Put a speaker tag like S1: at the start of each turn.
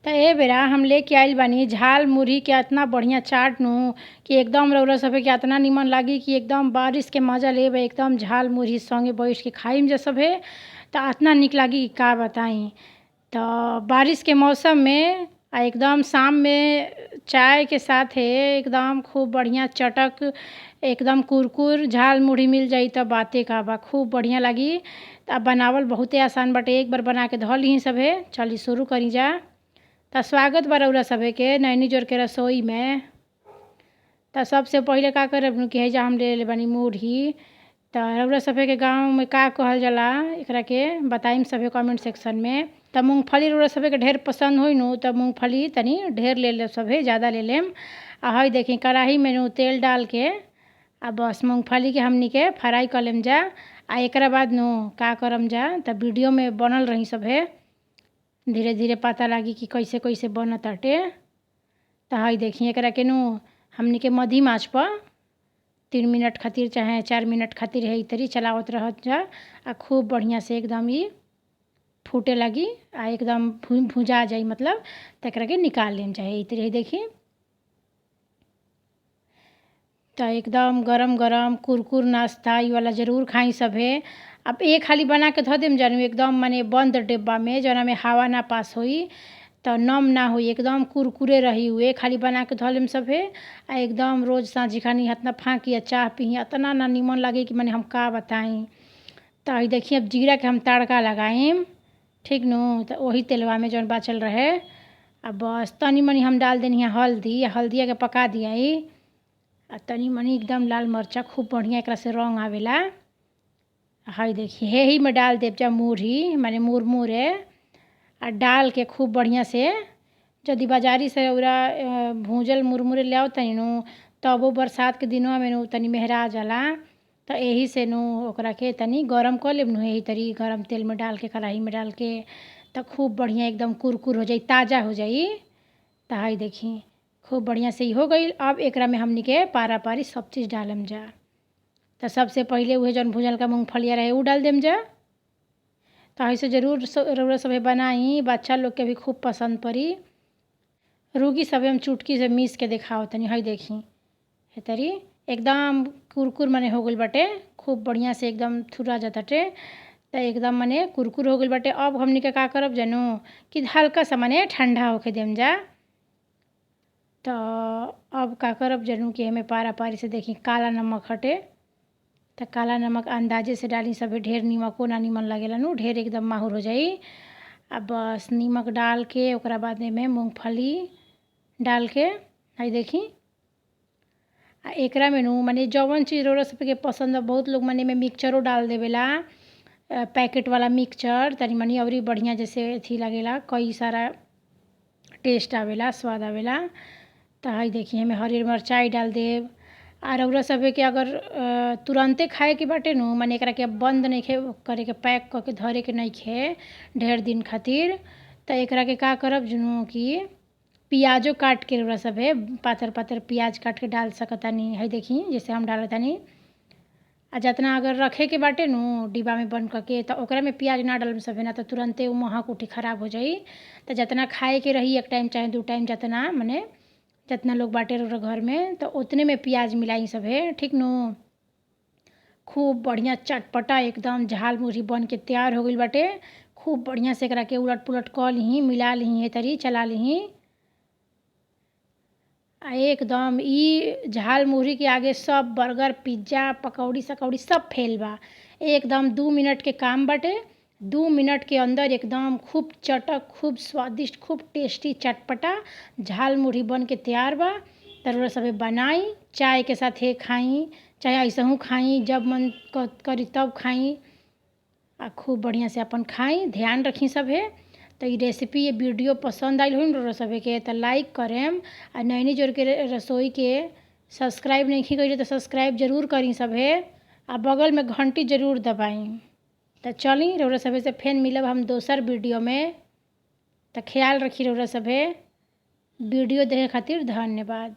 S1: त ए बेरा हम लेके आइल बानी झाल मुरही के एतना बढ़िया चाट नु कि एकदम रउरा सभे के एतना निमन लागी कि एकदम बारिश के मजा लेब एकदम झाल मुरही संगे बैठ के खाइम जा सभे त एतना निक लागी कि का बताई। त बारिश के मौसम में एकदम शाम में चाय के साथे एकदम खूब बढ़िया चटक एकदम कुरकुर झाल मुरही मिल जाई त बाते का बा, खूब बढ़िया लागी। त बनावल बहुते आसान बाटे, एक बार बना के धऽ लीही सभे। चली शुरू करी जा। त स्वागत बा रउरा सभे के नैनी जोर के रसोई में। त सबसे पहिले का करब कि हैजा हम ले ले बानी मुरही। त रउरा सभे के गाँव में का कहल जाला एकरा के बताइम सभे कमेंट सेक्शन में। त मूंगफली रउरा सभे के ढेर पसंद होई नु त मूंगफली तनी ढेर ले ले सभे, ज़्यादा ले लेम। आ हई देखी कढ़ाई में नु तेल डाल के आ बस मूंगफली के हमनी के फ्राई कर लेम जा। आ एकरा बाद नु का करम जा त वीडियो में बनल रही सभे, धीरे धीरे पता लागी कि कैसे कैसे बनताटे। त हई देखी एकरा के नु हमनी के मध्यम आँच पर 3 मिनट खातिर चाहे 4 मिनट खातिर है तरी चलावत रहत जा। आ खूब बढ़िया से एकदम ई फूटे लगी आ एकदम भुजा जाई, मतलब त एकरा के निकाल लेम जा। ई तरी देखी त एकदम गरम गरम कुरकुर नाश्ता ई वाला ज़रूर खाई सभे। अब एक हाली बना के धऽ देम जानू एकदम माने बंद डिब्बा में जौना में हवा ना पास होई त नम ना होई, एकदम कुरकुरे रही। उ एक हाली बना के धऽ लेम सभे आ एकदम रोज सांझी खानी हतना फाँकी आ चाह पीही एतना ना निमन लागे कि माने हम का बताई। त हई देखी अब जीरा के हम तड़का लगाइम, ठीक नु। त वही तेलवा में जौन बाचल रहे आ बस तनी मनी हम डाल देनी हल्दी। हल्दिया के पका दियाई आ तनी मनी एकदम लाल मरचा, खूब बढ़िया एकरा से रंग आवेला। हई देखी हेही में डाल देब जा मुरही माने मुरमुरे आ डाल के खूब बढ़िया से यदि बाजारी से रउरा भूंजल मुरमुरे ले आओ तनी नु तबो बरसात के दिनवा में नु तनी मेहरा जाला। त एही से नु ओकरा के तनी गरम कर लेब नु, एही तरी गरम तेल में डाल के कढ़ाई में डाल के त खूब बढ़िया एकदम कुरकुर हो जाई, ताज़ा हो जाई। त हई देखी खूब बढ़िया से ई हो गई। अब एकरा में हमनी के पारा पारी सब चीज़ डालम जा। त सबसे पहिले उहे जौन भुजल का मूंगफलिया रहे उ डाल देम जा। त ऐसे ज़रूर रउरा सभे बनाई, बच्चा लोग के भी खूब पसंद पड़ी। रुकी सभे हम चुटकी से मीस के देखाओ तनी। हई देखी हे तरी एकदम कुरकुर माने हो गइल बाटे, खूब बढ़िया से एकदम थुरा जाताटे। त एकदम माने कुरकुर हो गइल बाटे। अब हमनी के का करब जानू कि हल्का सा माने ठंडा होके देम जा। त अब का करब जानू कि एमे पारा पारी से देखी काला नमक हटे त काला नमक अंदाजे से डाली सभे, ढेर नीमको ना निमन लागेला नु, ढेर एकदम माहुर हो जाई। आ बस नीमक डाल के ओकरा बाद में मूंगफली डाल के हई देखी आ एकरा में नु माने जौन चीज़ रउरा सभे के पसंद बा, बहुत लोग माने में मिक्सचरो डाल देवेला, पैकेट वाला मिक्सचर तनी मनी अउरी बढ़िया जैसे अथी लागेला, कई सारा टेस्ट आवेला, स्वाद आवेला। त हई देखी एमे हरियर मिरचाई डाल देब। आ रउरा सभे के अगर तुरंते खाए के बाटे नु माने एकरा के बंद नइखे करे के, पैक करके धरे के नइखे ढेर दिन खातिर, त एकरा के का करब जानू कि पियाजो काट के रउरा सभे पातर पातर पियाज काट के डाल सकतानी। हई देखी जैसे हम डालतानी। आ जतना अगर रखे के बाटे नु डिब्बा में बंद करके त ओकरा में पियाज ना डालम सभे, ना त तुरंते उ महक उठी खराब हो जाई। त जतना खाए के रही एक टाइम चाहे 2 टाइम जतना माने जतना लोग बाटे रउरा घर में त उतने में पियाज मिलाई सभे, ठीक नु। खूब बढ़िया चटपटा एकदम झाल मुरही बन के तैयार हो गइल बाटे। खूब बढ़िया से एकरा के उलट पुलट कर लीही, मिला लीही, हे तरी चला लीही। आ एकदम ई झाल मुरही के आगे सब बर्गर, पिज्जा, पकौड़ी सकौड़ी सब फेल बा। एकदम 2 मिनट के काम बाटे। 2 मिनट के अंदर एकदम खूब चटक, खूब स्वादिष्ट, खूब टेस्टी चटपटा झाल मुरही बन के तैयार बा। त रउरा सभे बनाई, चाय के साथे खाई, चाहे ऐसहू खाई, जब मन करी तब खाई आ खूब बढ़िया से अपन खाई। ध्यान रखी सभे। त ई रेसिपी ये वीडियो पसंद आइल होई रउरा सभे के त लाइक करेम। आ नैनी जोर के रसोई के सब्सक्राइब नइखे कइले त सब्सक्राइब ज़रूर करी सभे आ बगल में घंटी ज़रूर दबाई। त चली रउरा सभे से फेन मिलब हम दोसर वीडियो में। त ख्याल रखी रउरा सभे। वीडियो देखे खातिर धन्यवाद।